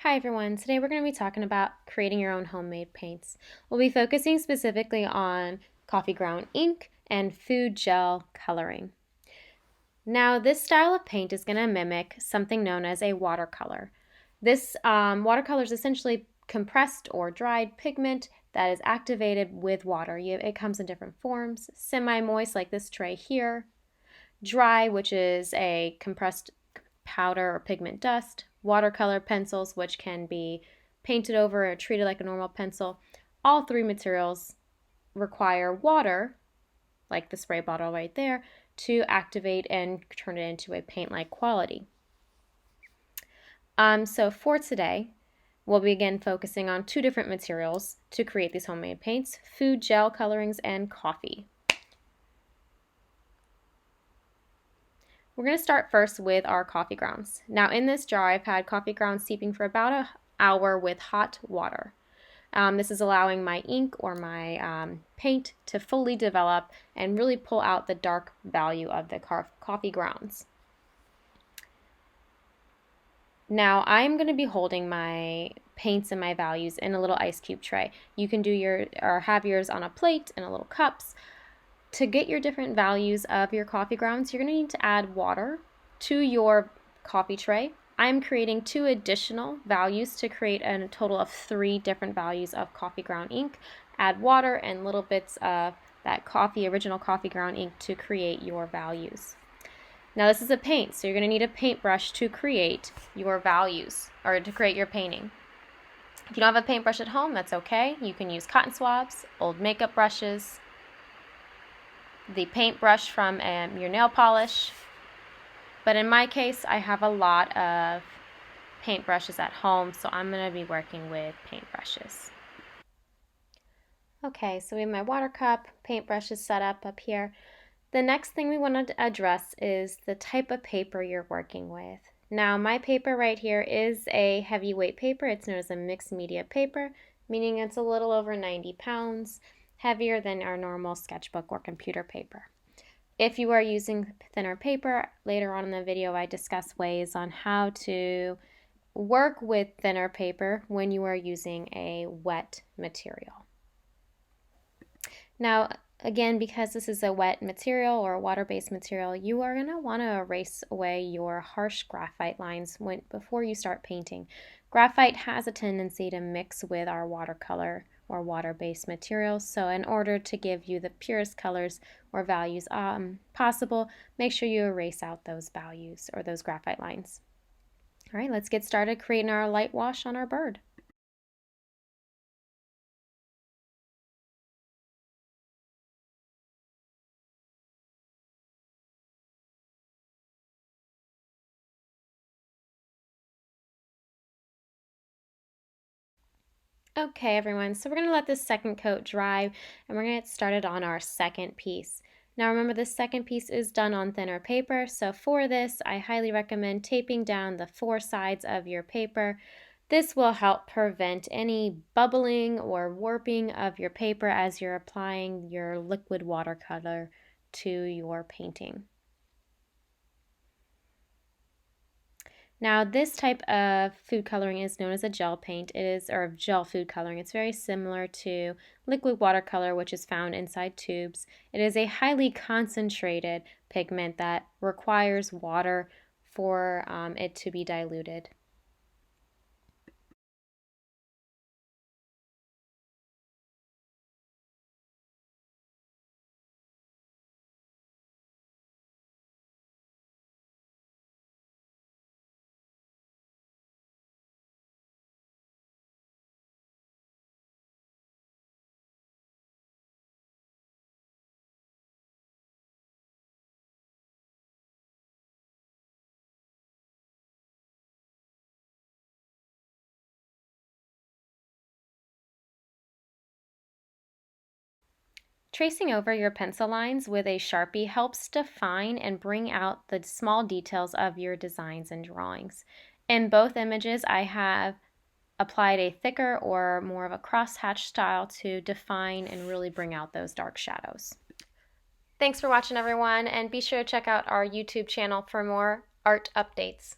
Hi everyone, today we're going to be talking about creating your own homemade paints. We'll be focusing specifically on coffee ground ink and food gel coloring. Now this style of paint is going to mimic something known as a watercolor. This watercolor is essentially compressed or dried pigment that is activated with water. It comes in different forms: semi-moist like this tray here, dry, which is a compressed powder or pigment dust, watercolor pencils, which can be painted over or treated like a normal pencil. All three materials require water, like the spray bottle right there, to activate and turn it into a paint-like quality. So for today, we'll begin focusing on two different materials to create these homemade paints: food gel colorings and coffee. We're going to start first with our coffee grounds. Now in this jar I've had coffee grounds steeping for about an hour with hot water. This is allowing my ink or my paint to fully develop and really pull out the dark value of the coffee grounds. Now I'm going to be holding my paints and my values in a little ice cube tray. You can do have yours on a plate in a little cups. To get your different values of your coffee grounds, you're going to need to add water to your coffee tray. I'm creating 2 additional values to create a total of 3 different values of coffee ground ink. Add water and little bits of that original coffee ground ink to create your values. Now this is a paint, so you're going to need a paintbrush to create your values, or to create your painting. If you don't have a paintbrush at home, that's okay. You can use cotton swabs, old makeup brushes, the paintbrush from your nail polish. But in my case, I have a lot of paintbrushes at home, so I'm going to be working with paintbrushes. Okay, so we have my water cup, paintbrushes set up here. The next thing we want to address is the type of paper you're working with. Now my paper right here is a heavyweight paper. It's known as a mixed media paper, meaning it's a little over 90 pounds, heavier than our normal sketchbook or computer paper. If you are using thinner paper, later on in the video I discuss ways on how to work with thinner paper when you are using a wet material. Now again, because this is a wet material or a water-based material, you are going to want to erase away your harsh graphite lines before you start painting. Graphite has a tendency to mix with our watercolor or water-based materials, so in order to give you the purest colors or values possible, make sure you erase out those values or those graphite lines. All right, let's get started creating our light wash on our bird. Okay everyone, so we're going to let this second coat dry and we're going to get started on our second piece. Now remember, this second piece is done on thinner paper, so for this I highly recommend taping down the 4 sides of your paper. This will help prevent any bubbling or warping of your paper as you're applying your liquid watercolor to your painting. Now this type of food coloring is known as a gel paint. Or gel food coloring. It's very similar to liquid watercolor, which is found inside tubes. It is a highly concentrated pigment that requires water for it to be diluted. Tracing over your pencil lines with a Sharpie helps define and bring out the small details of your designs and drawings. In both images, I have applied a thicker or more of a crosshatch style to define and really bring out those dark shadows. Thanks for watching everyone, and be sure to check out our YouTube channel for more art updates.